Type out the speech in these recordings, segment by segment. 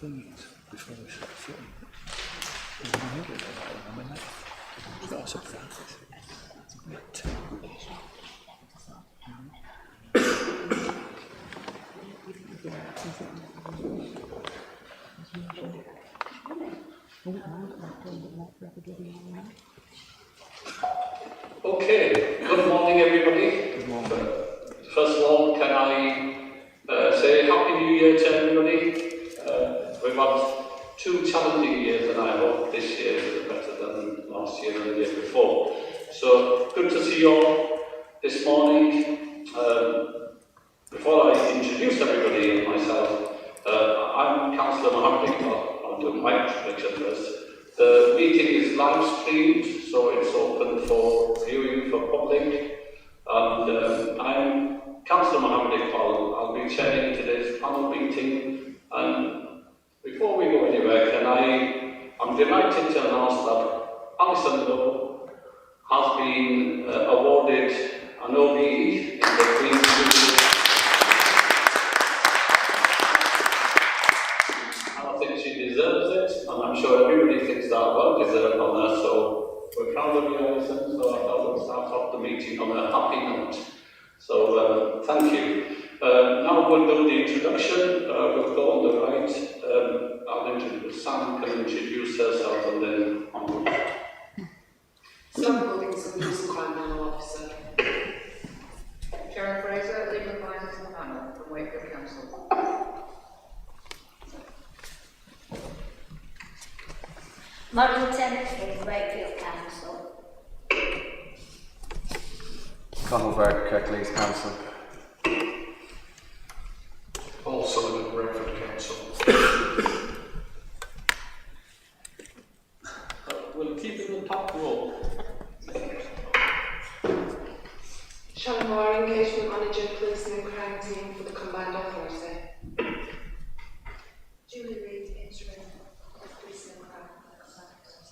things before we start filming. We've got a surprise. Okay, good morning everybody. Good morning. First of all, can I say Happy New Year to everybody. We've had 2 challenging years and I hope this year is better than last year and the year before. So, good to see you all this morning. Before I introduce everybody and myself, I'm Councillor Mohammed. I'll do my introduction first. The meeting is live streamed, so it's open for viewing for public. And I'm Councillor Mohammed. I'll be chairing today's panel meeting. And before we go anywhere, I'm delighted to announce that Alison Lowe has been awarded an OBE in the Queen's Jubilee. I think she deserves it, and I'm sure everybody thinks that well deserved on her, so we're proud of you, Alison, so I thought we'll start off the meeting on a happy note. So, thank you. Now we'll do the introduction. We'll go on the right. I'll introduce Sam, can introduce herself, and then on. Sam Wilkinson, Police and Crime Panel Officer. Sharon Fraser, Legal Advisor to the Panel from Wakefield Council. Model Timothy, Wakefield Council. Conal Verk, Leeds Council. Paul Sullivan, Brentford Council. We'll keep in the top row. Shannon Moore, Engagement Manager, Police and Crime Team for the Combined Authority. Julie Reid, Interim Police and Crime Authority.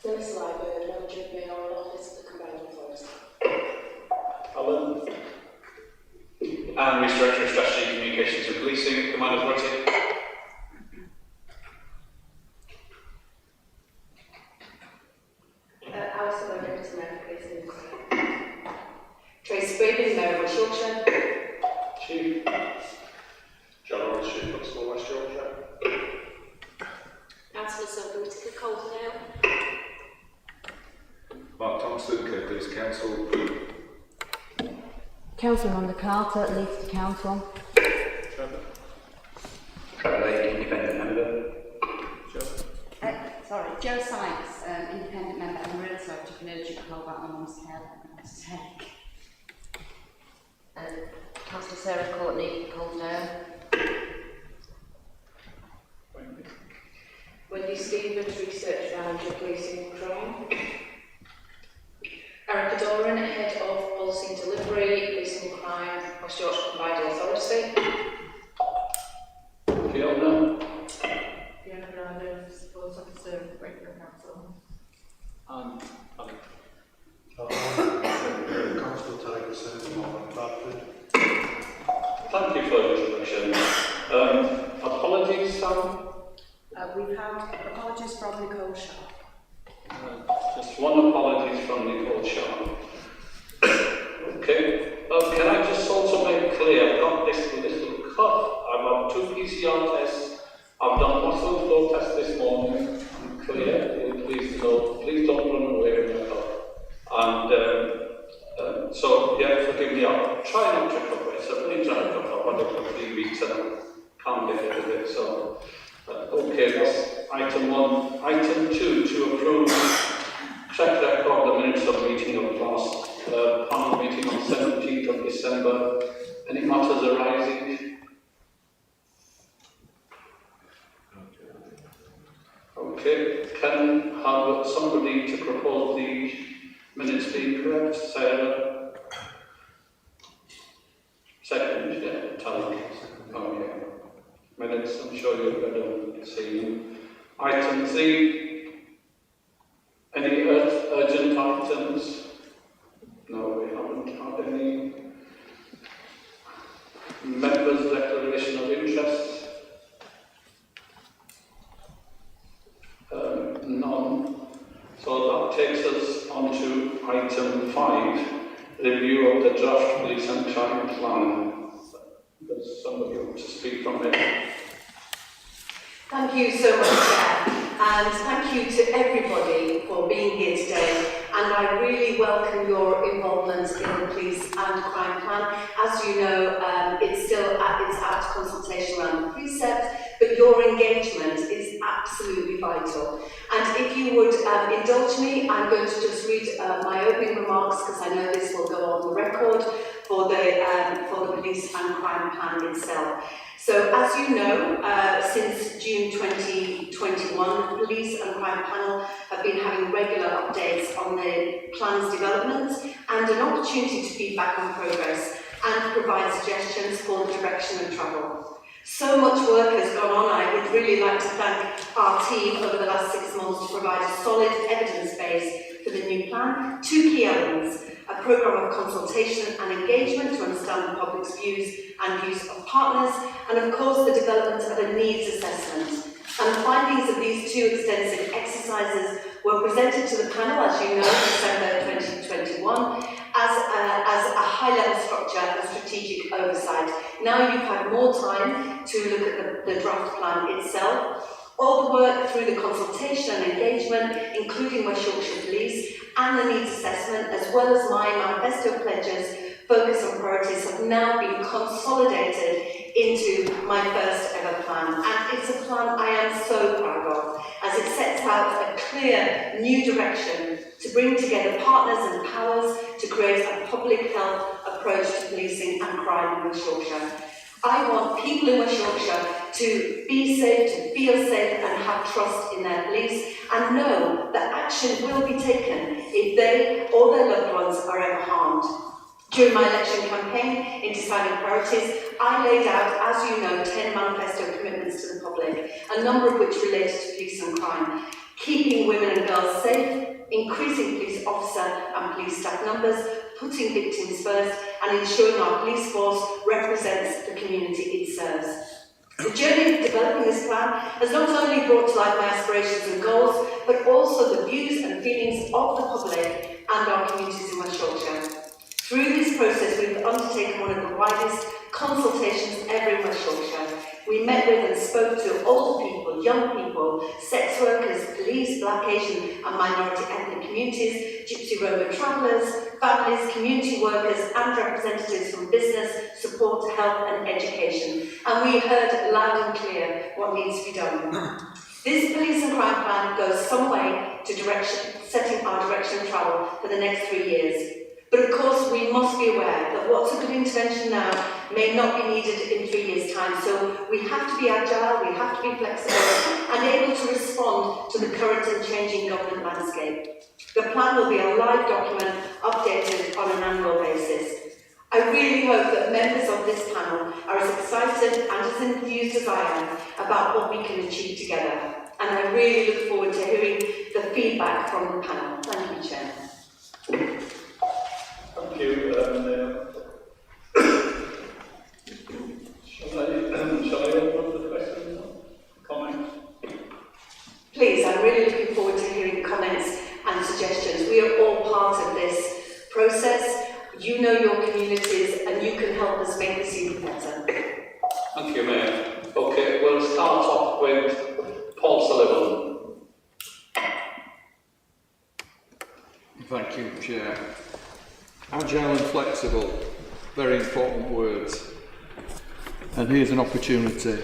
Phyllis Lyberg, Manager of Mayoral Office for the Combined Authority. Alan. And Director of Strategy, Communications and Policing, Combined Authority. Alison Lowe, Deputy Mayor for Police and Crime. Tracy Braden, Mayor of West Yorkshire. Chief. John Lawrence, Chief Constable, West Yorkshire. Councillor Sylvia Whittaker, Coldendale. Mark Thompson, Police Council. Councillor Amanda Carter, Leeds Council. Trevor Lake, Independent Member. Jo Sykes, Independent Member, and really sorry I took an urgent call about my mum's care that I'm going to take. Councillor Sarah Courtney, Coldendale. Wendy Stevens, Research Manager, Policing and Crime. Erica Doran, Head of Policy and Delivery, Policing and Crime, West Yorkshire Combined Authority. Fiona. Fiona Grandin, Support Officer, Wakefield Council. And Constable Tigerson, Bradford. thank you for the introduction. Apologies, Sam. We've had apologies from Nicole Sharp. Just one apology from Nicole Sharp. Okay. Can I just also make clear, I've got this little cough. I've had 2 PCR tests. I've done muscle flow tests this morning. I'm clear. Please don't run away with my cough. And so, yeah, forgive me. I'll try not to cover it. So I'm really trying to cover. I've had it for 3 weeks and I can't get rid of it. So, okay, that's item 1. Item 2, to approve track record the minutes of meeting of last panel meeting on 17th of December. Any matters arising? Okay, can have somebody to propose the minutes being correct? Sarah? Second, yeah, Tally. Oh, yeah. Minutes, I'm sure you've read them, seen them. Item 3, any urgent items? No. takes us on to item 5, review of the draft police and crime plan. Does somebody want to speak from it? Thank you so much, Chair, and thank you to everybody for being here today. And I really welcome your involvement in the police and crime plan. As you know, it's still at consultation around the precepts, but your engagement is absolutely vital. And if you would indulge me, I'm going to just read my opening remarks, because I know this will go on the record for the police and crime plan itself. So, as you know, since June 2021, the Police and Crime Panel have been having regular updates on the plan's development and an opportunity to feedback on progress and provide suggestions for the direction of travel. So much work has gone on. I would really like to thank our team over the last 6 months to provide a solid evidence base for the new plan. 2 key elements: a programme of consultation and engagement to understand the public's views and views of partners, and of course the development of a needs assessment. And the findings of these 2 extensive exercises were presented to the panel, as you know, in December 2021, as a high-level structure and strategic oversight. Now you've had more time to look at the draft plan itself. All the work through the consultation and engagement, including West Yorkshire Police, and the needs assessment, as well as my manifesto pledges, focus and priorities, have now been consolidated into my first ever plan. And it's a plan I am so proud of, as it sets out a clear new direction to bring together partners and powers to create a public health approach to policing and crime in West Yorkshire. I want people in West Yorkshire to be safe, to feel safe and have trust in their police, and know that action will be taken if they or their loved ones are ever harmed. During my election campaign in deciding priorities, I laid out, as you know, 10 manifesto commitments to the public, a number of which related to police and crime: keeping women and girls safe, increasing police officer and police staff numbers, putting victims first, and ensuring our police force represents the community it serves. The journey of developing this plan has not only brought to life my aspirations and goals, but also the views and feelings of the public and our communities in West Yorkshire. Through this process, we've undertaken one of the widest consultations ever in West Yorkshire. We met with and spoke to older people, young people, sex workers, police, black, Asian and minority ethnic communities, Gypsy Roma travellers, families, community workers and representatives from business, support, health and education. And we heard loud and clear what needs to be done. This police and crime plan goes some way to setting our direction of travel for the next 3 years. But of course, we must be aware that what's a good intervention now may not be needed in 3 years' time. So we have to be agile, we have to be flexible and able to respond to the current and changing government landscape. The plan will be a live document updated on an annual basis. I really hope that members of this panel are as excited and as enthused as I am about what we can achieve together. And I really look forward to hearing the feedback from the panel. Thank you, Chair. Thank you. Shall I open up the questions? Comments? Please, I'm really looking forward to hearing comments and suggestions. We are all part of this process. You know your communities and you can help us make this even better. Thank you, Mayor. Okay, we'll start off with Paul Sullivan. Thank you, Chair. Agile and flexible, very important words. And here's an opportunity.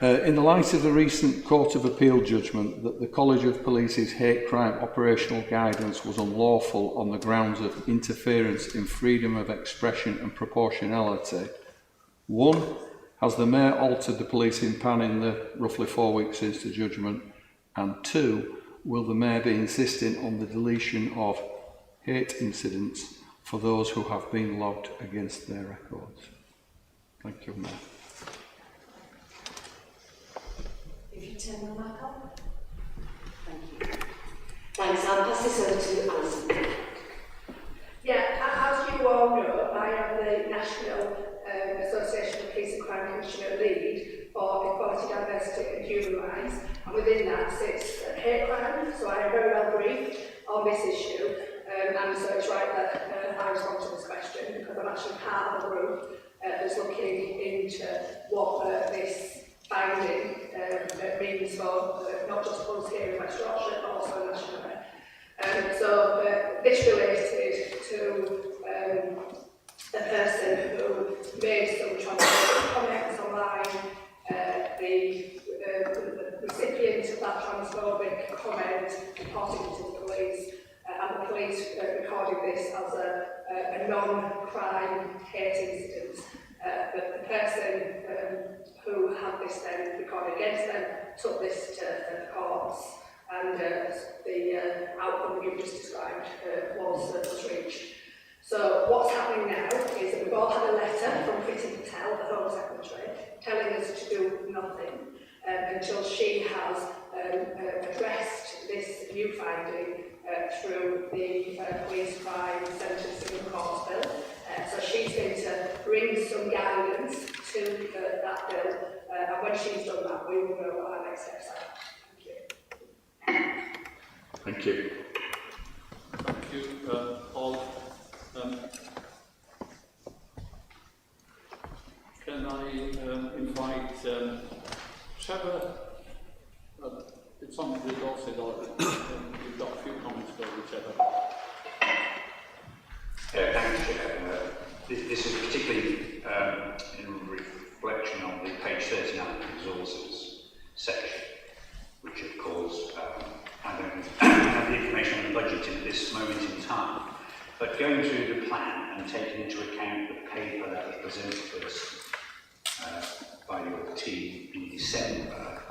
In the light of the recent Court of Appeal judgment that the College of Police's hate crime operational guidance was unlawful on the grounds of interference in freedom of expression and proportionality, 1. Has the Mayor altered the policing plan in the roughly 4 weeks since the judgment? And 2. Will the Mayor be insisting on the deletion of hate incidents for those who have been logged against their records? Thank you, Mayor. If you turn the mic on. Thank you. Thanks. I'll pass this over to Alison. Yeah, as you all know, I am the National Association of Police and Crime Commissioner lead for Equality, Diversity and Human Rights, and within that sits hate crime, so I am very well briefed, on this issue, and so it's right that I respond to this question because I'm actually part of a group that's looking into what this finding means for not just us here in West Yorkshire but also nationally. So this related to a person who made some transphobic comments online. The recipient of that transphobic comment reported it to the police, and the police recorded this as a non-crime hate incident. But the person who had this then recorded against them took this to the courts, and the outcome that you've just described was reached. So what's happening now is that we've all had a letter from Priti Patel, the Home Secretary, telling us to do nothing until she has addressed this new finding through the Police Crime Sentencing and Courts Bill. So she's going to bring some guidance to that bill, and when she's done that, we will know what our next steps are. Thank you. Thank you. Thank you, Paul. Can I invite Trevor? It's on the also you've got a few comments for Trevor. Thank you, Chair. This is particularly in reflection on the page 39 of the resources section, which of course I don't have the information on the budget at this moment in time. But going through the plan and taking into account the paper that was presented to us by your team in December,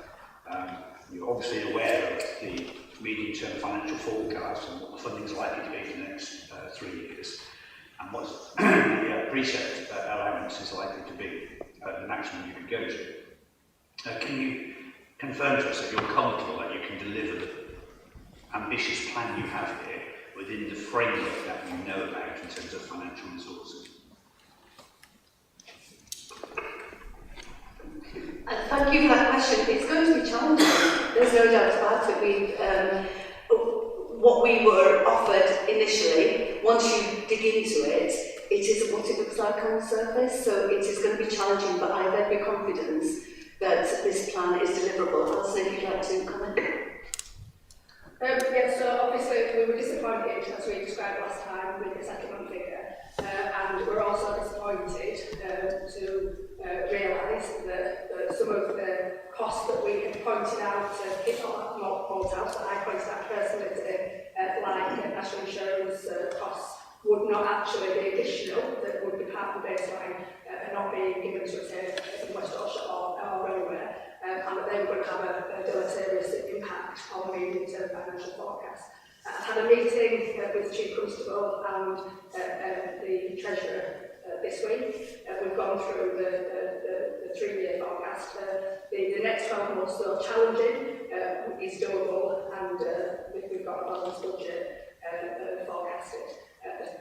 you're obviously aware of the medium-term financial forecast and what the funding is likely to be for the next 3 years, and what the precept allowance is likely to be the maximum you could go to. Can you confirm to us that you're comfortable that you can deliver the ambitious plan you have here within the framework that you know about in terms of financial resources? Thank you for that question. It's going to be challenging. There's no doubt about it. What we were offered initially, once you dig into it, it isn't what it looks like on the surface. So it is going to be challenging, but I have every confidence that this plan is deliverable. Alison, if you'd like to comment. Yeah, so obviously we were disappointed, as we described last time, with the settlement figure, and we're also disappointed to realise that some of the costs that we had pointed out, not pointed out, but I pointed out personally today, like national insurance costs, would not actually be additional, that would be part of the baseline and not being given to us here in West Yorkshire or anywhere. And that they were going to have a deleterious impact on the medium-term financial forecast. I had a meeting with the Chief Constable and the Treasurer this week. We've gone through the 3-year forecast. The next 12 months, though challenging, is doable, and we've got a balanced budget forecasted.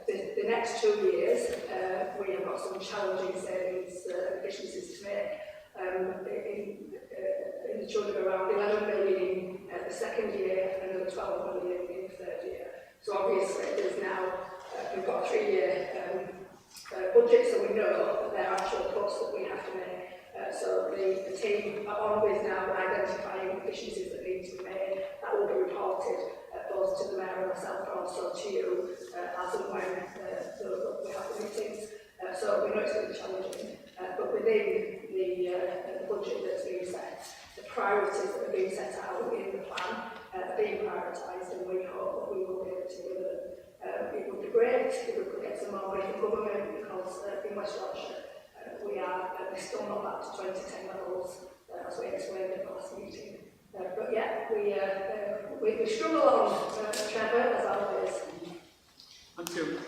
The next 2 years, we have got some challenging savings efficiencies to make. In the children around 11 million the second year and another 12 million in the third year. So obviously there's now, we've got a 3-year budget, so we know that there are actual cuts that we have to make. So the team are on with now identifying efficiencies that need to be made. That will be reported both to the Mayor and myself, but also to you as and when we have the meetings. So we know it's going to be challenging, but within the budget that's being set, the priorities that are being set out in the plan are being prioritised, and we hope that we will be able to deliver them. It would be great if we could get some more money from government, because in West Yorkshire we're still not back to 2010 levels, as we explained in the last meeting. But yeah, we struggle on, Trevor, as always. Thank you.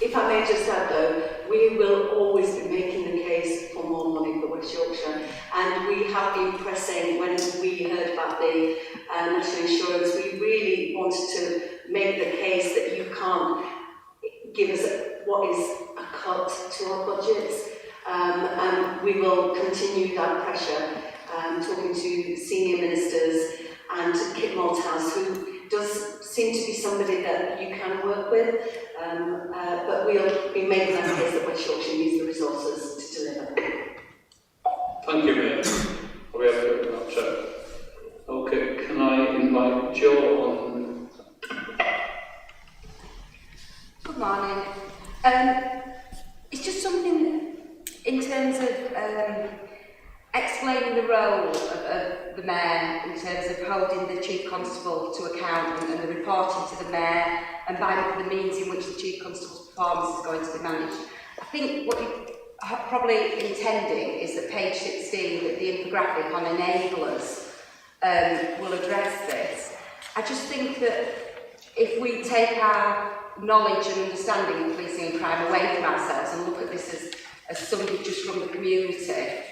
If I may just add though, we will always be making the case for more money for West Yorkshire, and we have been pressing. When we heard about the national insurance, we really wanted to make the case that you can't give us what is a cut to our budgets, and we will continue that pressure, talking to senior ministers and Kit Malthouse, who does seem to be somebody that you can work with, but we'll be making that case that West Yorkshire needs the resources to deliver. Thank you, Mayor. Are we happy with that, Chair? Okay, can I invite Joe on? Good morning. It's just something in terms of explaining the role of the Mayor in terms of holding the Chief Constable to account and the reporting to the Mayor and by the means in which the Chief Constable's performance is going to be managed. I think what you're probably intending is that page 16, that the infographic on enablers will address this. I just think that if we take our knowledge and understanding of policing and crime away from ourselves and look at this as somebody just from the community,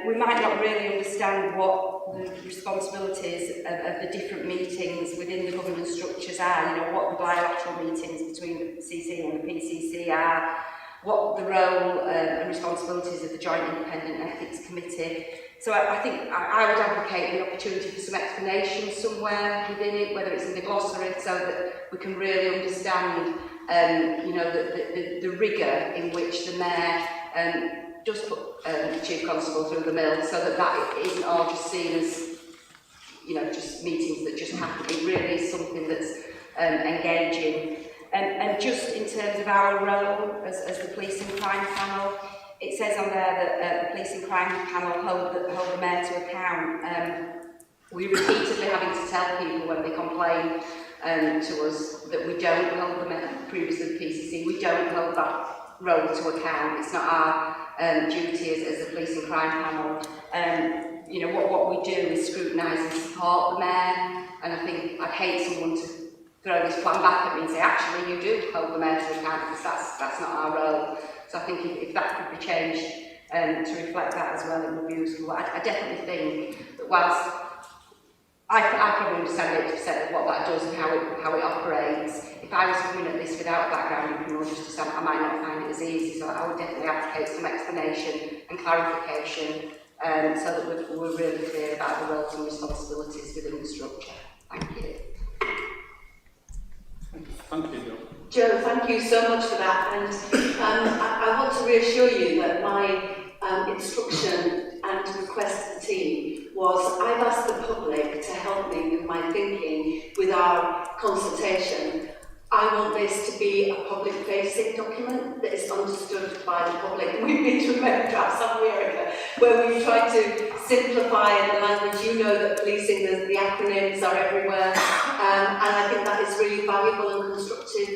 we might not really understand what the responsibilities of the different meetings within the government structures are, you know, what the bilateral meetings between the CC and the PCC are, what the role and responsibilities of the Joint Independent Ethics Committee. So I think I would advocate the opportunity for some explanation somewhere within it, whether it's in the glossary, so that we can really understand, you know, the rigour in which the Mayor does put the Chief Constable through the mill, so that isn't all just seen as, you know, just meetings that just happen. It really is something that's engaging. And just in terms of our role as the Police and Crime Panel, it says on there that the Police and Crime Panel hold the Mayor to account. We're repeatedly having to tell people when they complain to us that we don't hold the Mayor, previously the PCC, we don't hold that role to account. It's not our duty as a Police and Crime Panel. You know, what we do is scrutinise and support the Mayor, and I think I'd hate someone to throw this plan back at me and say, actually, you do hold the Mayor to account, because that's not our role. So I think if that could be changed to reflect that as well, it would be useful. I definitely think that whilst I probably understand 80% of what that does and how it operates, if I was coming at this without a background in criminal justice, I might not find it as easy. So I would definitely advocate some explanation and clarification so that we're really clear about the roles and responsibilities within the structure. Thank you. Thank you, Joe, thank you so much for that, and I want to reassure you that my instruction and request to the team was I've asked the public to help me with my thinking with our consultation. I want this to be a public-facing document that is understood by the public. We've been to America, South America, where we've tried to simplify the language. You know that policing, the acronyms are everywhere, and I think that is really valuable and constructive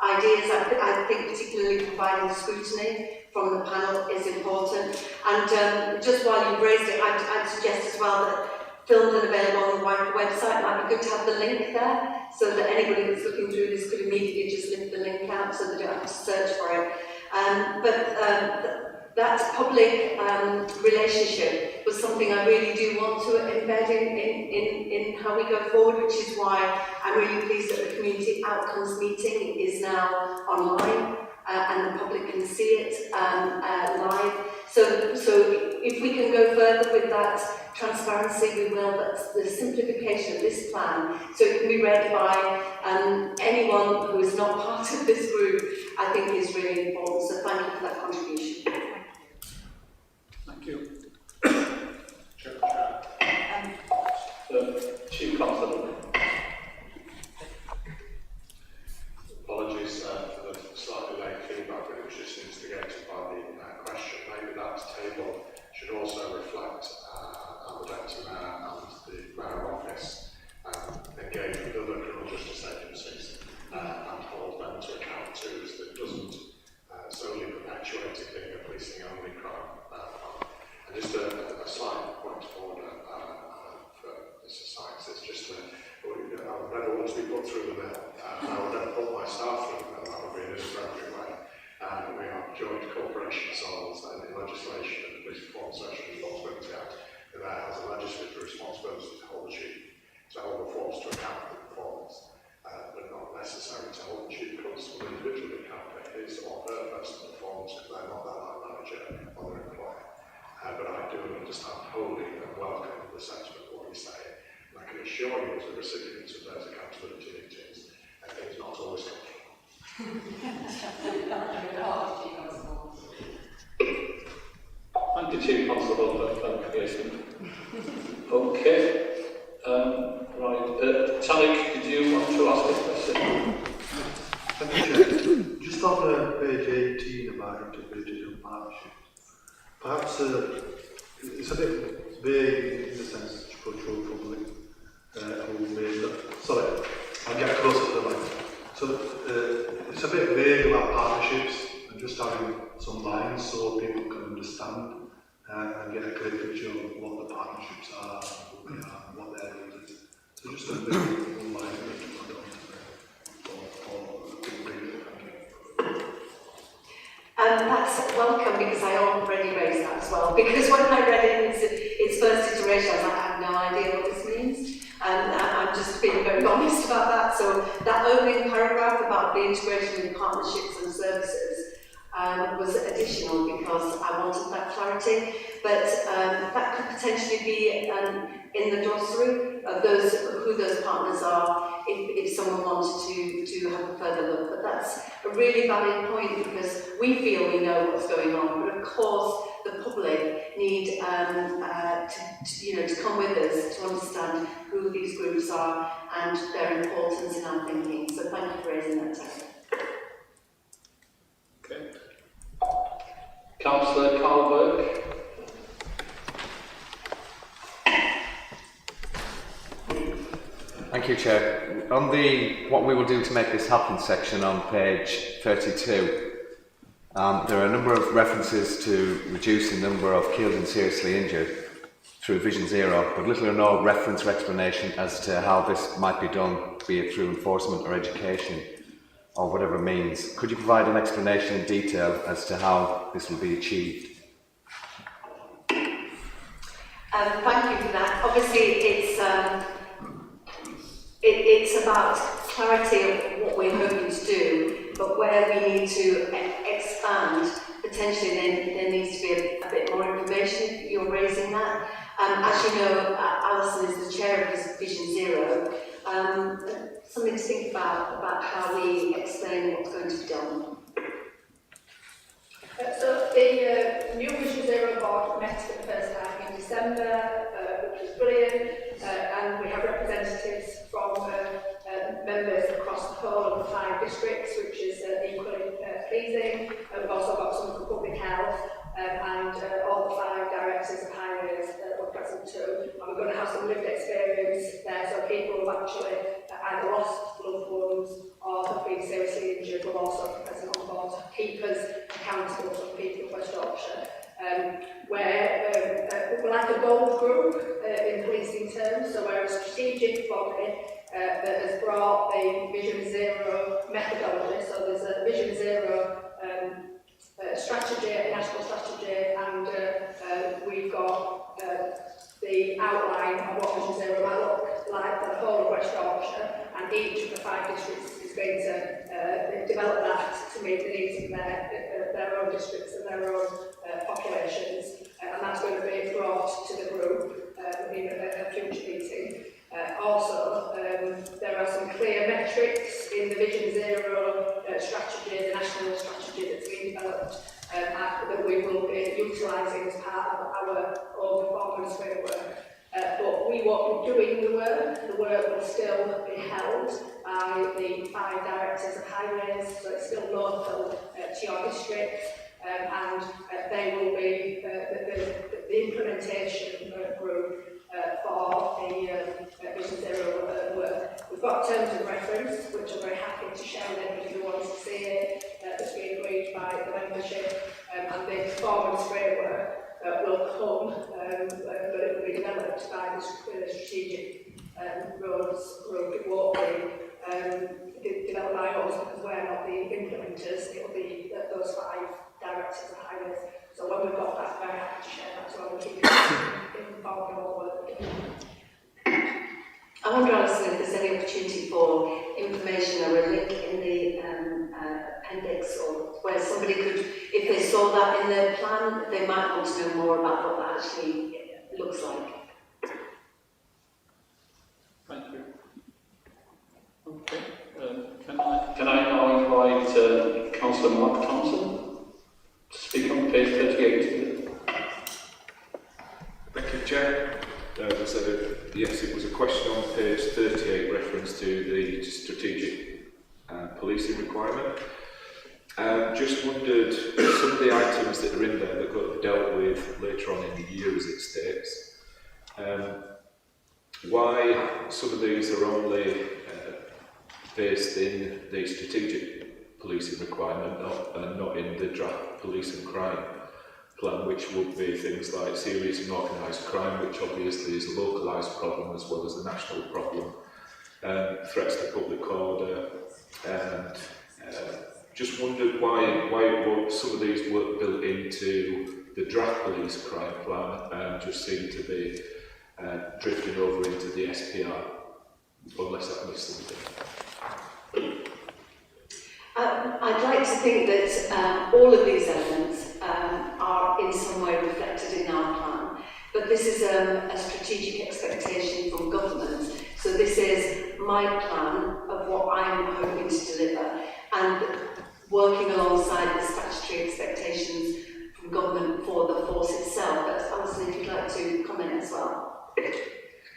ideas. I think particularly providing scrutiny from the panel is important. And just while you've raised it, I'd suggest as well that filmed and available on the Wiper website, might be good to have the link there, so that anybody that's looking through this could immediately just lift the link out so they don't have to search for it. That public relationship was something I really do want to embed in how we go forward, which is why I'm really pleased that the Community Outcomes meeting is now online and the public can see it live. So if we can go further with that transparency, we will, but the simplification of this plan, so it can be read by anyone who is not part of this group, I think is really important. So thank you for that contribution. Thank you. Chief Constable. Apologies for the slightly late feedback, but it was just instigated by the question. Maybe that table should also reflect our Deputy Mayor and the Mayor Office engage with other criminal justice agencies and hold them to account too, so that it doesn't solely perpetuate it being a policing only crime. And just a slight point of order for the society, it's just that I would never want to be put through the mill. I would never put my staff through the mill. That would be an inappropriate way. We have joint corporation souls and in legislation and the Police Reform Social Responsibility Act, the Mayor has a legislative responsibility to hold the force to account for performance, but not necessarily to hold the Chief Constable individually account for his or her personal performance, because they're not that line manager or their employer. But I do understand wholly and welcome the sentiment of what you say. And I can can assure you as the recipients of those accountability meetings, it's not always Thank you, Chief Constable, for the clarification. Okay. Right. Talik, did you want to ask a question? Thank you, Chair. Just on page 18 about integrated and partnerships, perhaps it's a bit vague in the sense that cultural public who may not. Sorry, I'll get closer to the mic. So it's a bit vague about partnerships and just having some lines so people can understand and get a clear picture of what the partnerships are, who they are, and what their role is. So just a bit of one line that you put onto That's welcome because I already raised that as well. Because when I read it in its first iteration, I was like, I have no idea what this means. And I'm just being very honest about that. So that opening paragraph about the integration in partnerships and services was additional because I wanted that clarity. But that could potentially be in the glossary of who those partners are if someone wanted to have a further look. But that's a really valid point because we feel we know what's going on, but of course the public need to come with us to understand who these groups are and their importance in our thinking. So thank you for raising that topic. Okay. Councillor Carlberg. Thank you, Chair. On the what we will do to make this happen section on page 32, there are a number of references to reducing the number of killed and seriously injured through Vision Zero, but little or no reference or explanation as to how this might be done, be it through enforcement or education or whatever means. Could you provide an explanation in detail as to how this will be achieved? Thank you for that. Obviously, it's about clarity of what we're hoping to do, but where we need to expand, potentially there needs to be a bit more information if you're raising that. As you know, Alison is the chair of Vision Zero. Something to think about how we explain what's going to be done. So the new Vision Zero board met for the first time in December, which was brilliant, and we have representatives from members across the whole of the 5 districts, which is equally pleasing. We've also got some from public health, and all the 5 directors of highways were present too. And we're going to have some lived experience there, so people who've actually either lost loved ones or have been seriously injured will also be present on board to keep us accountable to the people of West Yorkshire. We're like a gold group in policing terms, so we're a strategic body that has brought the Vision Zero methodology. So there's a Vision Zero strategy, a national strategy, and we've got the outline of what Vision Zero might look like for the whole of West Yorkshire, and each of the 5 districts is going to develop that to meet the needs of their own districts and their own populations, and that's going to be brought to the group in a future meeting. Also, there are some clear metrics in the Vision Zero strategy, the national strategy that's been developed, that we will be utilising as part of our own performance framework. But we won't be doing the work will still be held by the 5 directors of highways, so it's still local to your district, and they will be the implementation group for the Vision Zero work. We've got terms of reference, which I'm very happy to share with anybody who wants to see it. That's been agreed by the membership, and the performance framework will come, but it will be developed by the strategic roads group. It won't be developed by us because we're not the implementers. It will be those 5 directors of highways. So when we've got that, very happy to share that as well. We'll keep it involved in all the work. I wonder, Alison, if there's any opportunity for information or a link in the appendix, or where somebody could, if they saw that in their plan, they might want to know more about what that actually looks like. Thank you, Chair. Yes, it was a question on page 38, reference to the strategic policing requirement. Just wondered, some of the items that are in there that got dealt with later on in the year, as it states, why some of these are only based in the strategic policing requirement and not in the draft police and crime plan, which would be things like serious and organised crime, which obviously is a localised problem as well as a national problem, threats to public order, and just wondered why some of these weren't built into the draft police crime plan and just seem to be drifting over into the SPR, unless I've missed something. I'd like to think that all of these elements are in some way reflected in our plan, but this is a strategic expectation from government. So this is my plan of what I'm hoping to deliver, and working alongside the statutory expectations from government for the force itself. But Alison, if you'd like to comment as well.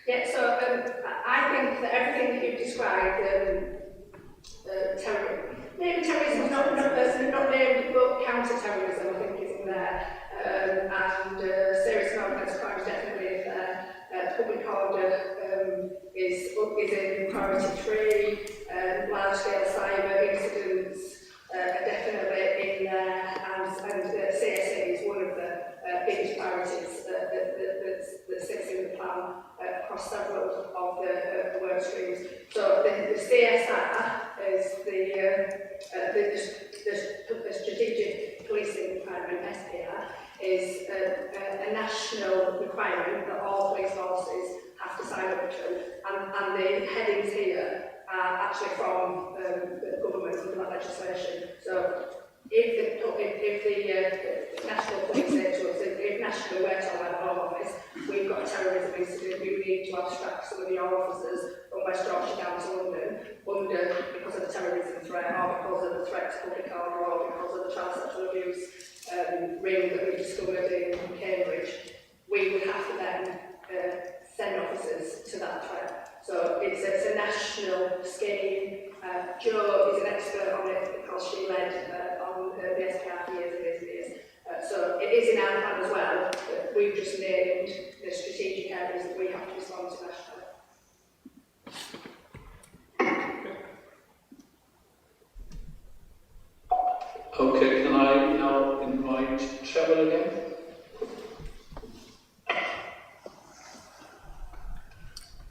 Yeah, so I think that everything that you've described, terrorism is not named, but counter-terrorism I think is in there, and serious and organised crime is definitely in there. Public order is in priority 3, large-scale cyber incidents are definitely in there, and CSA is one of the biggest priorities that sits in the plan across several of the work streams. So the CSR is the strategic policing requirement, SPR, is a national requirement that all police forces have to sign up to, and the headings here are actually from the government under that legislation. So if the national police say to us, if national works on our Home Office, we've got a terrorism incident, we need to abstract some of your officers from West Yorkshire down to London because of the terrorism threat, or because of the threat to public order, or because of the child sexual abuse ring that we discovered in Cambridge, we would have to then send officers to that threat. So it's a national scheme. Jo is an expert on it because she led on the SPR for years and years and years. So it is in our plan as well, but we've just named the strategic areas that we have to respond to nationally. Okay, can I now invite Trevor again?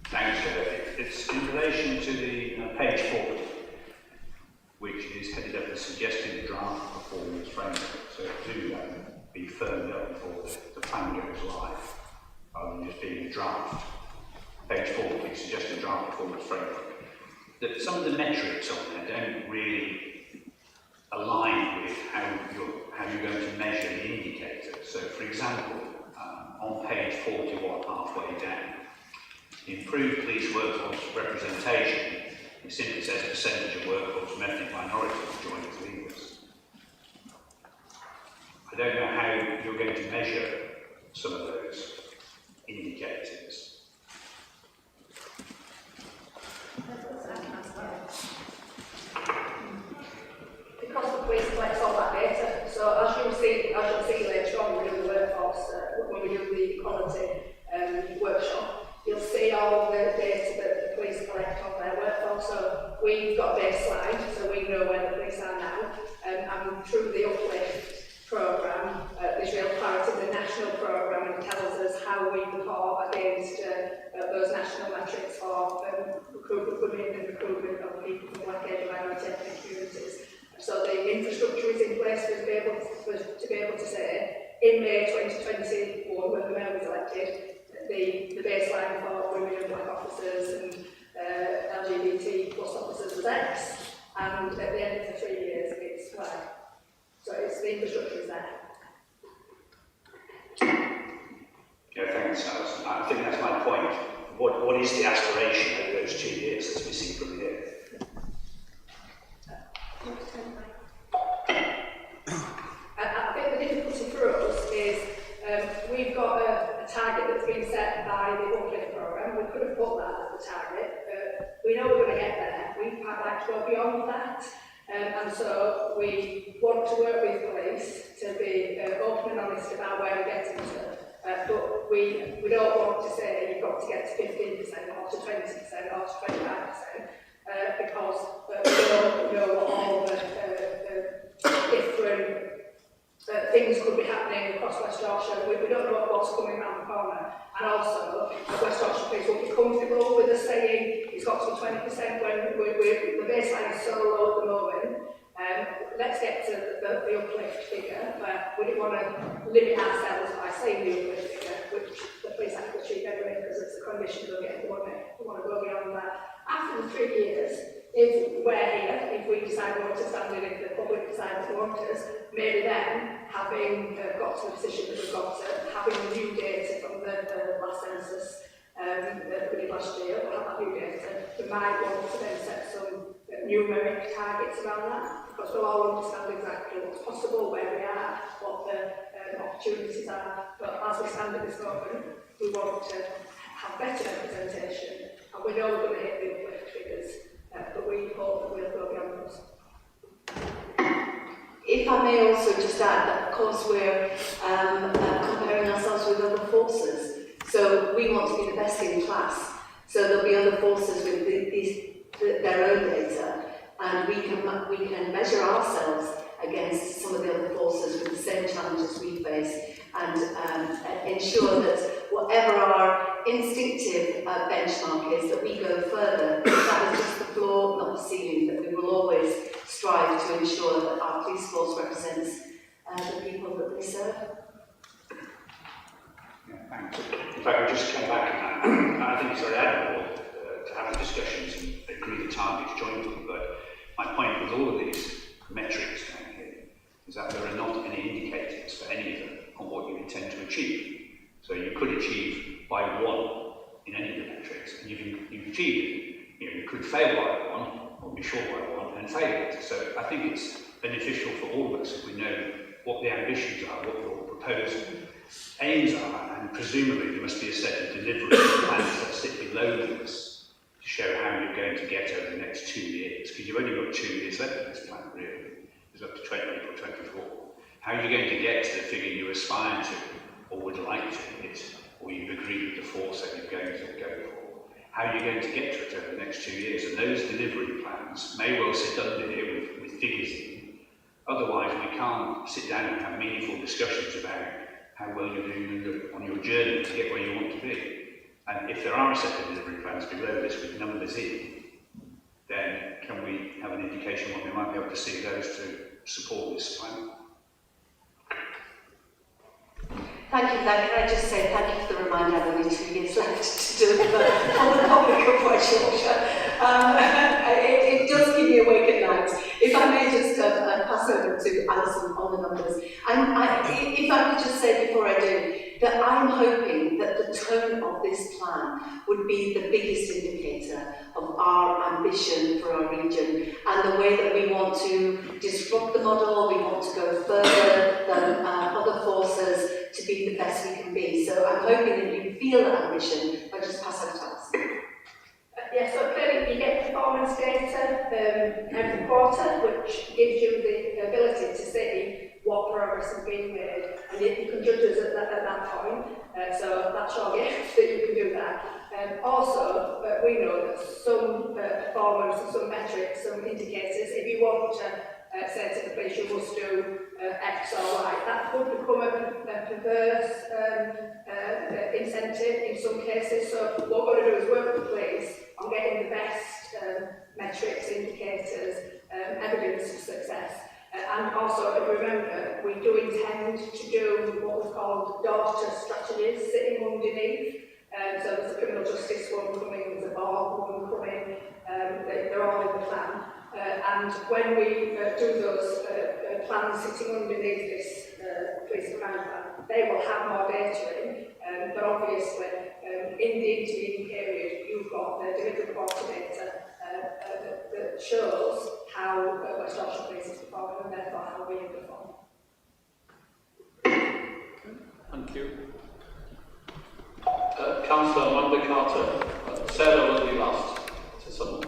Thanks, Chair. It's in relation to the page 40, which is headed up as suggested draft performance framework. So to be firmed up before the plan goes live, rather than just being a draft. Page 40, suggested draft performance framework. That some of the metrics on there don't really align with how you're going to measure the indicators. So, for example, on page 41, halfway down, improved police workforce representation, it simply says percentage of workforce from ethnic minorities joined as leaders. I don't know how you're going to measure some of those indicators. Because the police collects all that data, so as you'll see later on when we do the workforce, when we do the equality workshop, you'll see all the data that the police collect on their workforce. So we've got a baseline, so we know where the police are now, and through the Uplift programme, there's real clarity. The national programme tells us how we report against those national metrics for recruitment women and recruitment of people from black, Asian, minority ethnic communities. So the infrastructure is in place to be able to say, in May 2021, when the mayor was elected, the baseline for women and black officers and LGBT plus officers was X, and at the end of the 3 years, it's Y. So the infrastructure is there. Yeah, thanks, Alison. I think that's my point. What is the aspiration over those 2 years that's missing from here? I think the difficulty for us is we've got a target that's been set by the uplift programme. We could have put that as the target. We know we're going to get there. We'd like to go beyond that. And so we want to work with police to be open and honest about where we're getting to. But we don't want to say you've got to get to 15% or to 20% or to 25% because we don't know what all the different things could be happening across West Yorkshire. We don't know what's coming around the corner. And also, West Yorkshire police will be comfortable with us saying it's got to be 20% when the baseline is so low at the moment. Let's get to the uplift figure. We didn't want to limit ourselves by saying the uplift figure, which the police have to achieve anyway because it's a condition they'll get the money. We want to go beyond that. After the 3 years, if we're here, if we decide we want to stand in, if the public decides they want us, maybe then, having got to the position that we've got to, having new data from the last census that we did last year, we'll have that new data, we might want to then set some numeric targets around that, because we'll all understand exactly what's possible, where we are, what the opportunities are. But as we stand at this moment, we want to have better representation, and we know we're going to hit the uplift figures, but we hope that we'll go beyond those. If I may also just add that, of course, we're comparing ourselves with other forces. So we want to be the best in class. So there'll be other forces with their own data, and we can measure ourselves against some of the other forces with the same challenges we face, and ensure that whatever our instinctive benchmark is, that we go further. That is just the floor, not the ceiling, that we will always strive to ensure that our police force represents the people that they serve. Yeah, thanks. If I could just come back on that, I think it's very admirable to have the discussions and agree the targets jointly, but my point with all of these metrics down here is that there are not any indicators for any of them on what you intend to achieve. So you could achieve by 1 in any of the metrics, and you've achieved it. You could fail by 1, or be short by 1, and fail it. So I think it's beneficial for all of us if we know what the ambitions are, what your proposed aims are, and presumably there must be a set of delivery plans that sit below this to show how you're going to get over the next 2 years, because you've only got 2 years left of this plan, really. It's up to 2024. How are you going to get to the figure you aspire to, or would like to hit, or you've agreed with the force that you're going to go for? How are you going to get to it over the next 2 years? And those delivery plans may well sit under here with figures in. Otherwise, we can't sit down and have meaningful discussions about how well you're doing on your journey to get where you want to be. And if there are a set of delivery plans below this with numbers in, then can we have an indication when we might be able to see those to support this plan? Thank you for that. Can I just say thank you for the reminder I've only 2 years left to deliver on the public of West Yorkshire. It does keep me awake at night. If I may just pass over to Alison on the numbers. And if I could just say before I do, that I'm hoping that the tone of this plan would be the biggest indicator of our ambition for our region and the way that we want to disrupt the model, we want to go further than other forces to be the best we can be. So I'm hoping that you feel that ambition. I'll just pass over to Alison. Yes, so clearly you get performance data every quarter, which gives you the ability to see what progress has been made, and you can judge us at that point. So that's your gift that you can do that. Also, we know that some performance and some metrics, some indicators, if you want to say to the police you must do X or Y, that could become a perverse incentive in some cases. So what we're going to do is work with the police on getting the best metrics, indicators, evidence of success. And also, remember, we do intend to do what we've called daughter strategies sitting underneath. So there's a criminal justice one coming, there's a bar one coming, they're all in the plan. And when we do those plans sitting underneath this police and crime plan, they will have more data in, but obviously in the intervening period you've got the delivery coordinator that shows how West Yorkshire Police is performing and therefore how we perform. Thank you. Councillor Amanda Carter. Sarah will be last to sum up.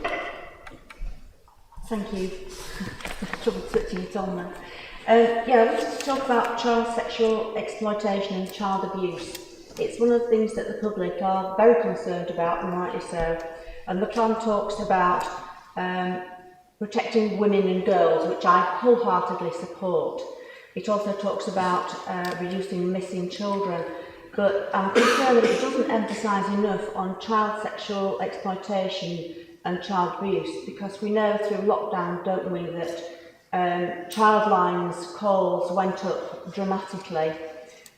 Thank you. Trouble switching it on then. Yeah, I wanted to talk about child sexual exploitation and child abuse. It's one of the things that the public are very concerned about, and rightly so. And the plan talks about protecting women and girls, which I wholeheartedly support. It also talks about reducing missing children, but I'm concerned that it doesn't emphasise enough on child sexual exploitation and child abuse, because we know through lockdown, don't we, that child lines calls went up dramatically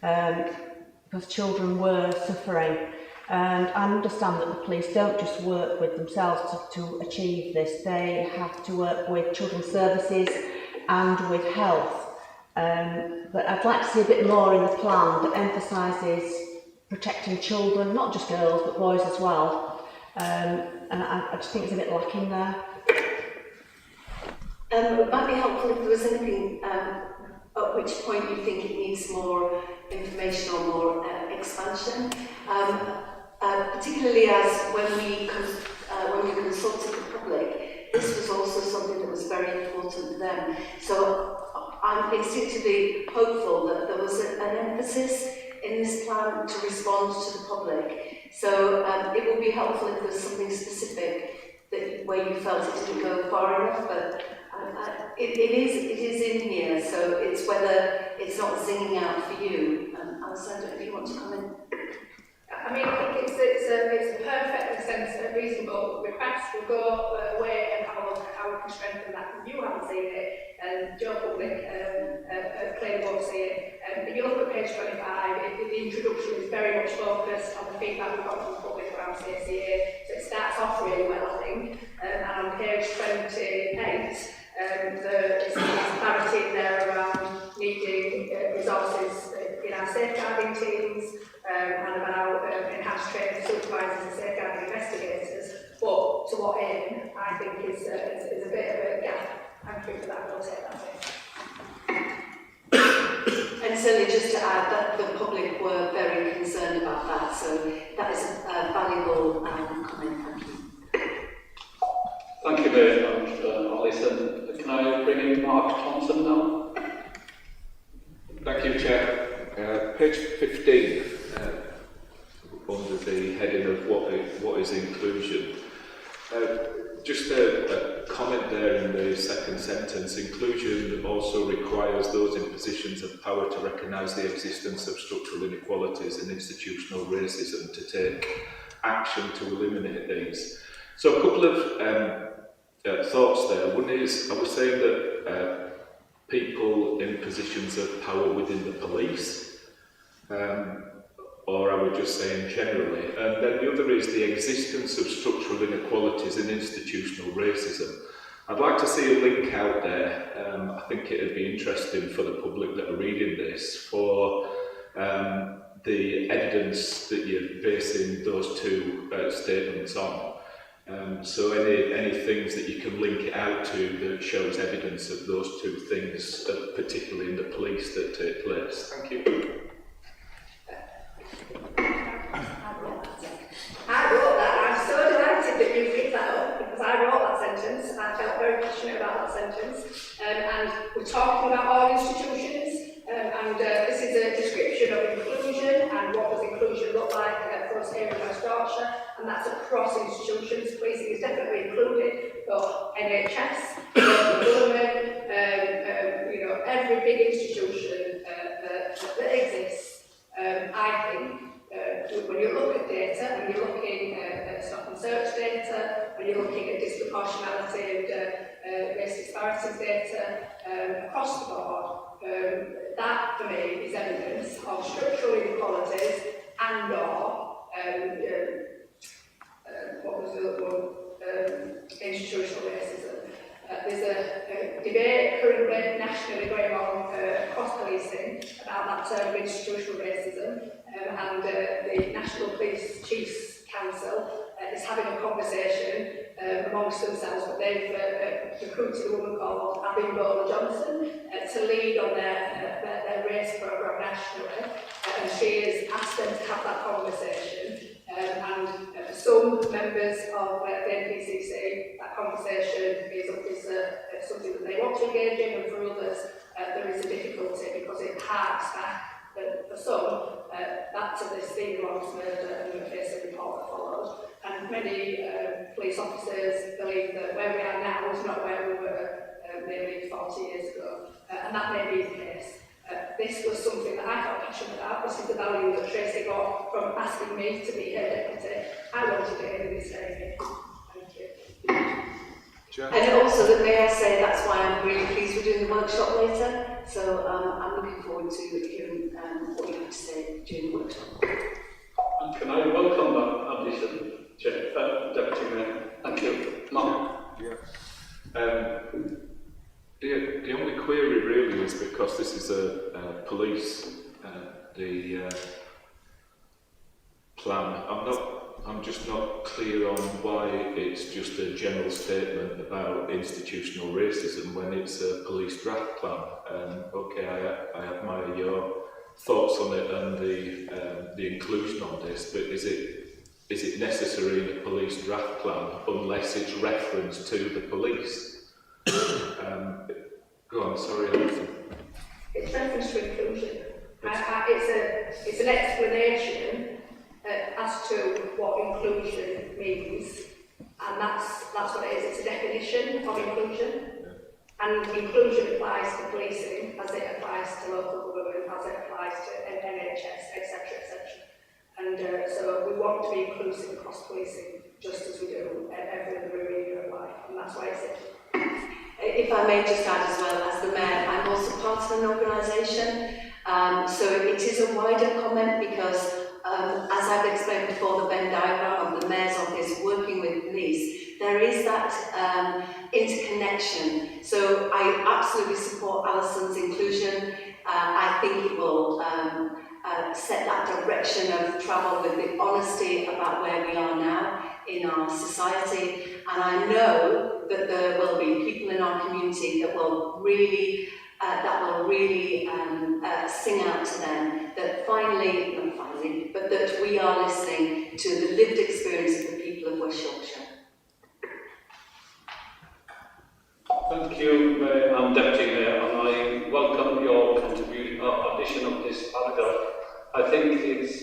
because children were suffering. And I understand that the police don't just work with themselves to achieve this. They have to work with children's services and with health. But I'd like to see a bit more in the plan that emphasises protecting children, not just girls, but boys as well. And I just think it's a bit lacking there. It might be helpful if there was anything at which point you think it needs more information or more expansion. Particularly as when we consulted the public, this was also something that was very important to them. So I'm instinctively hopeful that there was an emphasis in this plan to respond to the public. So it would be helpful if there was something specific that where you felt it didn't go far enough, but it is in here, so it's whether it's not zinging out for you. Alice, I don't know if you want to comment. I mean, I think it's a perfectly sensible, reasonable request. We'll go away and have a look at how we can strengthen that. You haven't seen it, and Joe Public clearly won't see it. If you look at page 25, the introduction is very much focused on the feedback we've got from the public around CCA. So it starts off really well, I think. And on page 28, there's clarity in there around needing resources in our safeguarding teams, and about enhanced training of supervisors and safeguarding investigators. But to what aim, I think is a bit of a gap. Thank you for that. We'll take that in. And certainly just to add that the public were very concerned about that, so that is a valuable comment. Thank you. Thank you very much, Alison. Can I bring in Mark Thompson now? Thank you, Chair. Page 15, under the heading of what is inclusion. Just a comment there in the second sentence. Inclusion also requires those in positions of power to recognise the existence of structural inequalities and institutional racism to take action to eliminate these. So a couple of thoughts there. One is, I was saying that people in positions of power within the police, or I would just say in generally. And then the other is the existence of structural inequalities and institutional racism. I'd like to see a link out there. I think it would be interesting for the public that are reading this for the evidence that you're basing those two statements on. So any things that you can link it out to that shows evidence of those two things, particularly in the police, that take place. Thank you. I wrote that. I'm so delighted that you picked that up, because I wrote that sentence. I felt very passionate about that sentence. And we're talking about all institutions. And this is a description of inclusion and what does inclusion look like for us here in West Yorkshire, and that's across institutions. Policing is definitely included, but NHS, government, every big institution that exists. I think when you look at data, when you're looking at stop and search data, when you're looking at disproportionality and race disparities data across the board, that for me is evidence of structural inequalities and or what was the other one? Institutional racism. There's a debate currently nationally going on across policing about that term of institutional racism, and the National Police Chiefs Council is having a conversation amongst themselves, but they've recruited a woman called Abimbola Johnson to lead on their race programme nationally, and she has asked them to have that conversation members of the NPCC, that conversation is something that they want to engage in, and for others there is a difficulty because it harks back for some back to this theme of murder and the face report that followed. And many police officers believe that where we are now is not where we were maybe 40 years ago, and that may be the case. This was something that I felt passionate about. This is the value that Tracy got from asking me to be her deputy. I wanted it in this day. Thank you. And also, that may I say, that's why I'm really pleased we're doing the workshop later. So I'm looking forward to hearing what you have to say during the workshop. And can I welcome that addition, Deputy Mayor? Thank you. Mark? The only query really is because this is a police, plan. I'm just not clear on why it's just a general statement about institutional racism when it's a police draft plan. Okay, I admire your thoughts on it and the inclusion on this, but is it necessary in a police draft plan unless it's referenced to the police? Go on, sorry, Alison. It's reference to inclusion. It's an explanation as to what inclusion means, and that's what it is. It's a definition of inclusion, and inclusion applies to policing as it applies to local government, as it applies to NHS, etc., etc. And so we want to be inclusive across policing, just as we do every other arena of life, and that's why it's it. If I may just add as well, as the Mayor, I'm also part of an organisation, so it is a wider comment because, as I've explained before, the Venn diagram of the Mayor's office working with police, there is that interconnection. So I absolutely support Alison's inclusion. I think it will set that direction of travel with the honesty about where we are now in our society. And I know that there will be people in our community that will really sing out to them that not finally, but that we are listening to the lived experience of the people of West Yorkshire. Thank you, Mayor and Deputy Mayor, and I welcome your addition of this paragraph. I think it's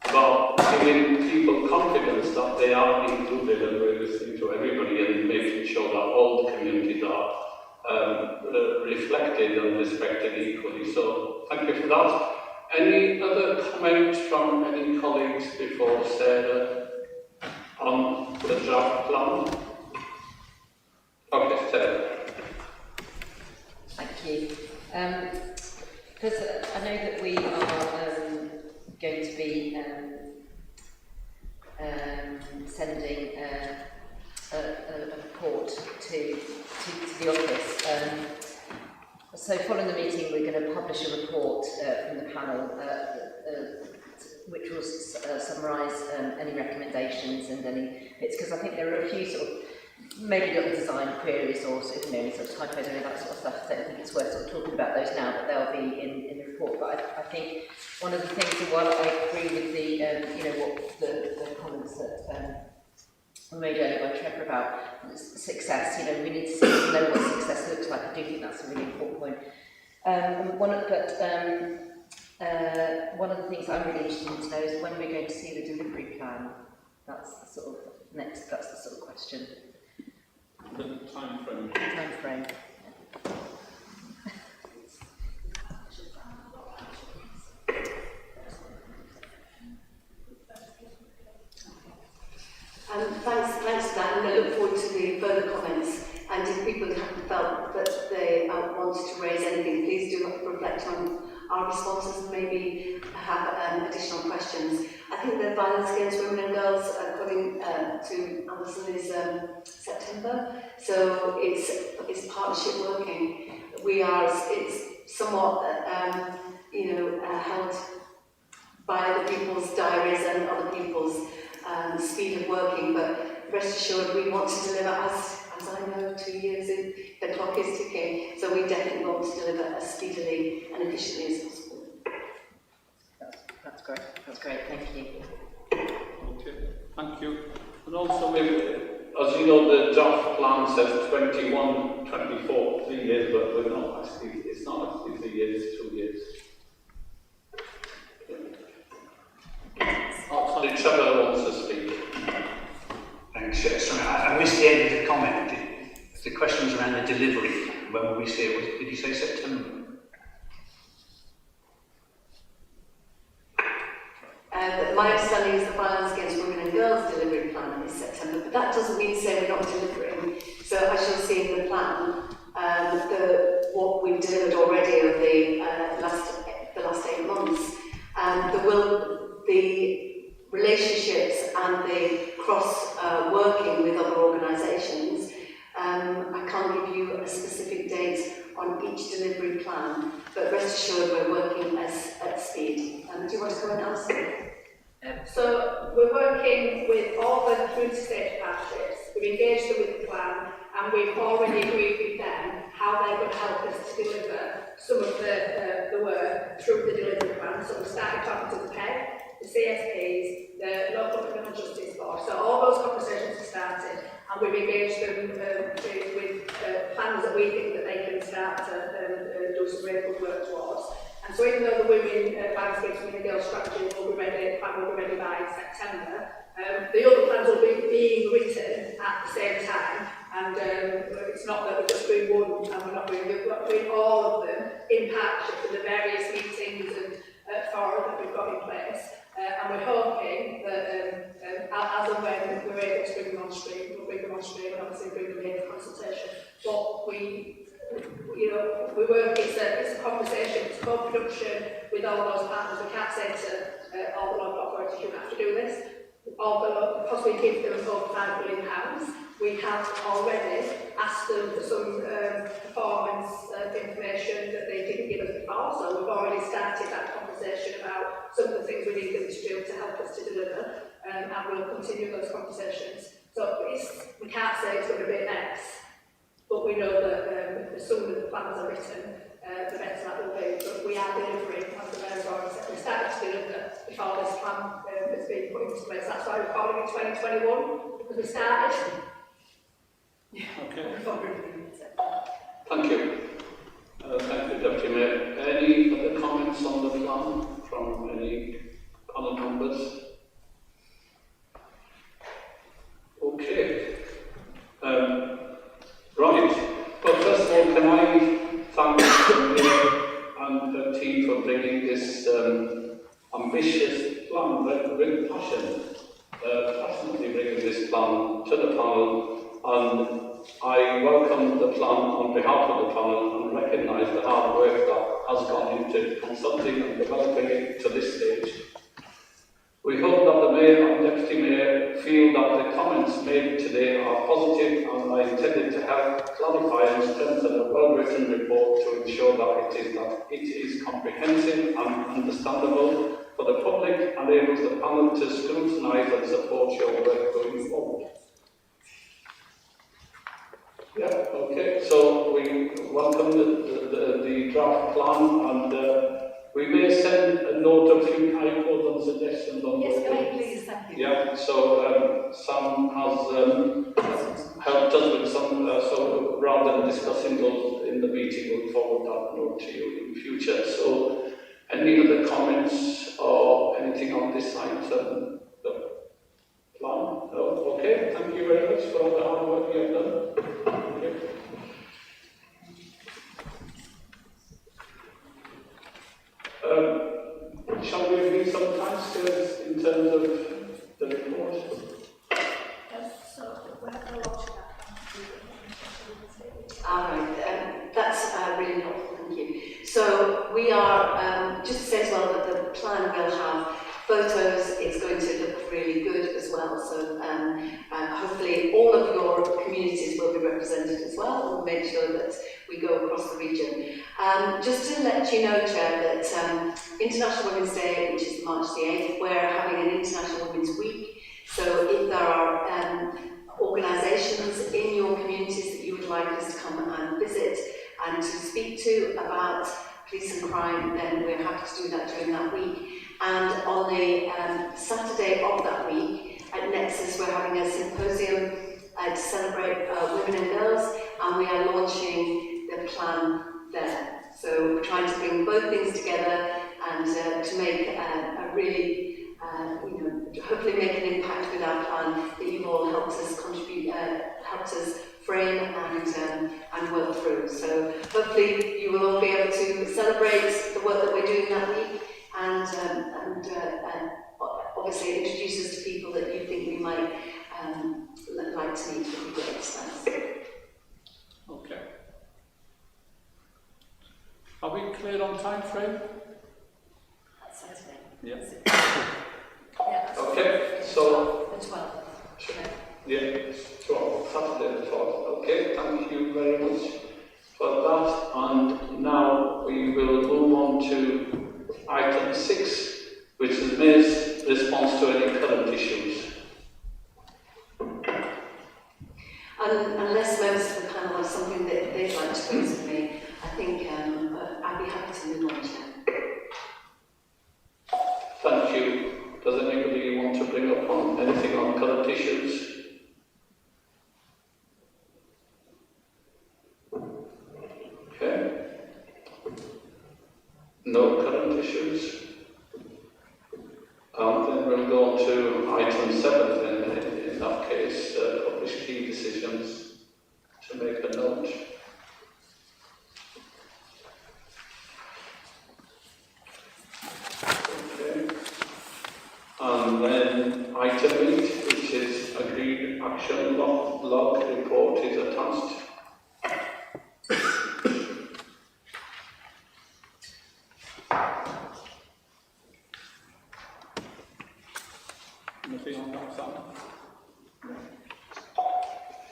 about giving people confidence that they are included and we're listening to everybody and making sure that all the communities are reflected and respected equally. So thank you for that. Any other comments from any colleagues before Sarah on the draft plan? Okay, Sarah. Thank you. Because I know that we are going to be sending a report to the office. So following the meeting, we're going to publish a report from the panel which will summarise any recommendations and any bits, because I think there are a few sort of maybe little design queries or sort of, any sort of typos or any of that sort of stuff. I don't think it's worth sort of talking about those now, but they'll be in the report. But I think one of the things, and while I agree with the what the comments that were made earlier by Trevor about success, we need to know what success looks like. I do think that's a really important point. One of the things I'm really interested in to know is when we're going to see the delivery plan. That's the sort of question. The time frame. Time frame. Thanks for that, and I look forward to the further comments. And if people haven't felt that they wanted to raise anything, please do reflect on our responses and maybe have additional questions. I think the violence against women and girls, according to Alison, is September. So it's partnership working. It's somewhat held by other people's diaries and other people's speed of working, but rest assured we want to deliver, as I know, 2 years in, the clock is ticking, so we definitely want to deliver as speedily and efficiently as possible. That's great, thank you. Okay, thank you. And also, as you know, the draft plan says 21, 24, 3 years, but we're not actually, it's not actually 3 years, it's 2 years. Oh, sorry, Trevor wants to speak. Thanks, sorry, I missed the end of the comment. The question was around the delivery. When will we see it? Did you say September? My understanding is the Violence Against Women and Girls delivery plan is September, but that doesn't mean to say we're not delivering. So I shall see in the plan what we've delivered already over the last 8 months. The relationships and the cross working with other organisations. I can't give you a specific date on each delivery plan, but rest assured we're working at speed. Do you want to comment, Alison? So we're working with all the community stage partnerships. We've engaged them with the plan, and we've already agreed with them how they're going to help us to deliver some of the work through the delivery plan. So we started talking to the PEG, the CSPs, the local criminal justice board. So all those conversations have started, and we've engaged them with plans that we think that they can start to do some really good work towards. And so even though the Violence Against Women and Girls strategy will be ready by September, the other plans will be being written at the same time, and it's not that we're just doing one and we're not doing all of them in partnership with the various meetings and fora that we've got in place. And we're hoping that as and when we're able to bring them on stream, we'll bring them on stream and obviously bring them here for consultation. But we work, it's a conversation, it's a co-production with all those partners. We can't say to all the local authorities, you have to do this. Although, because we give them over £5 million, we have already asked them for some performance information that they didn't give us before. So we've already started that conversation about some of the things we need them to do to help us to deliver, and we'll continue those conversations. So we can't say it's going to be an X, but we know that the sooner the plans are written, the better that will be. But we are delivering, as the Mayor's already said, we started to deliver before this plan has been put into place. That's why we're calling it 2021, because we started. Okay. Thank you. Thank you, Deputy Mayor. Any other comments on the plan from any panel members? Okay. Right. Well, first of all, can I thank the Mayor and her team for bringing this ambitious plan, with passion, passionately bringing this plan to the panel, and I welcome the plan on behalf of the panel and recognise the hard work that has gone into consulting and developing it to this stage. We hope that the Mayor and Deputy Mayor feel that the comments made today are positive and are intended to help clarify and strengthen a well-written report to ensure that it is comprehensive and understandable for the public and enables the panel to scrutinise and support your work going forward. Yeah, okay, so we welcome the draft plan, and we may send a note of few typos and suggestions on yes, those things. please, thank you. Yeah, so Sam has helped us with some, so rather than discussing those in the meeting, we'll forward that note to you in future. So, any other comments or anything on this item? The plan? No? Okay, thank you very much for all the hard work you have done. Shall we read some timescales in terms of the report? Yes, so we'll have to watch that. Alright, that's really helpful, thank you. So we are, just to say as well that the plan will have photos, it's going to look really good as well, so hopefully all of your communities will be represented as well. We'll make sure that we go across the region. Just to let you know, Chair, that International Women's Day, which is March the 8th, we're having an International Women's Week, so if there are organisations in your communities that you would like us to come and visit and to speak to about police and crime, then we're happy to do that during that week. And on the Saturday of that week, at Nexus, we're having a symposium to celebrate women and girls, and we are launching the plan there. So we're trying to bring both things together and to make a really, hopefully make an impact with our plan that you've all helped us contribute, helped us frame and work through. So hopefully you will all be able to celebrate the work that we're doing that week and obviously introduce us to people that you think we might like to meet. Would be great. Thanks. Okay. Are we clear on time frame? That's Saturday. Yeah. Yeah. Okay, so the 12th. yeah, 12, Saturday the 12th. Okay, thank you very much for that. And now we will move on to item 6, which is May's response to any current issues. Unless members of the panel have something that they'd like to raise with me, I think I'd be happy to move on, Chair. Thank you. Does anybody want to bring up on anything on current issues? Okay. No current issues. Then we'll go on to item 7 in that case, publish key decisions to make a note. Okay. And then item 8, which is agreed action log report, is attached. Nothing on that side?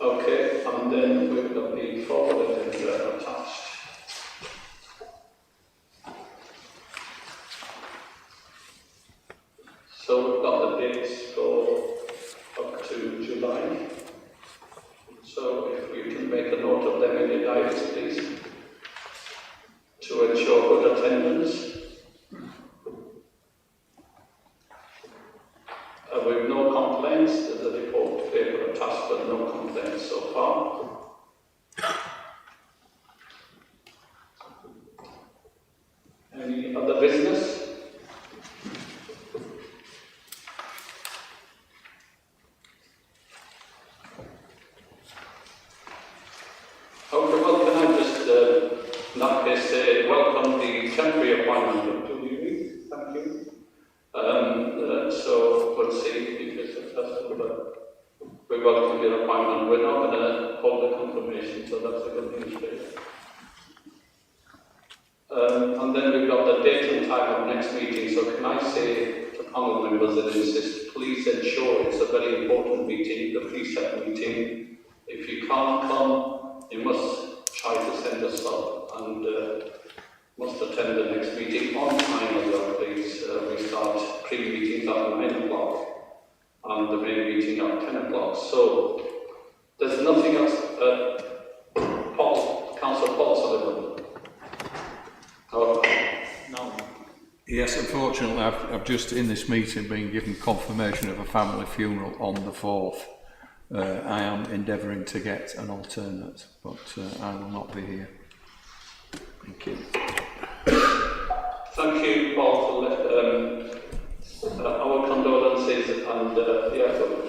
Okay, and then we've got the forwarded attached. So we've got the dates for up to July. So if we can make a note of them in your diaries, please, to ensure good attendance. With no complaints, there's a report paper attached, but no complaints so far. Any other business? Okay, well, can I just, in that case, say welcome the temporary appointment of Julie. Thank you. So we'll see if it's successful, but we welcome your appointment. We're not going to hold the confirmation, so that's a good news for you. And then we've got the date and time of next meeting, so can I say to panel members that insist, please ensure it's a very important meeting, the preset meeting. If you can't come, you must try to send us up and must attend the next meeting on time as well, please. We start pre-meetings at 9 o'clock and the main meeting at 10 o'clock. So there's nothing else. Councillor Paul Sullivan. Oh, no. Yes, unfortunately, I've just in this meeting been given confirmation of a family funeral on the 4th. I am endeavouring to get an alternate, but I will not be here. Thank you. Thank you, Paul, for our condolences, and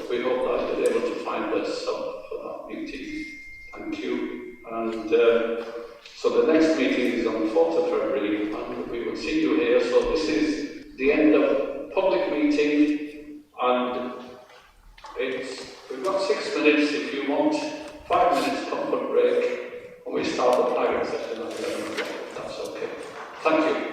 we hope that you're able to find us for that meeting. Thank you. And so the next meeting is on the 4th of February, and we will see you here. So this is the end of public meeting, and we've got 6 minutes if you want, 5 minutes comfort break, and we start the private session at 11 o'clock. That's okay. Thank you.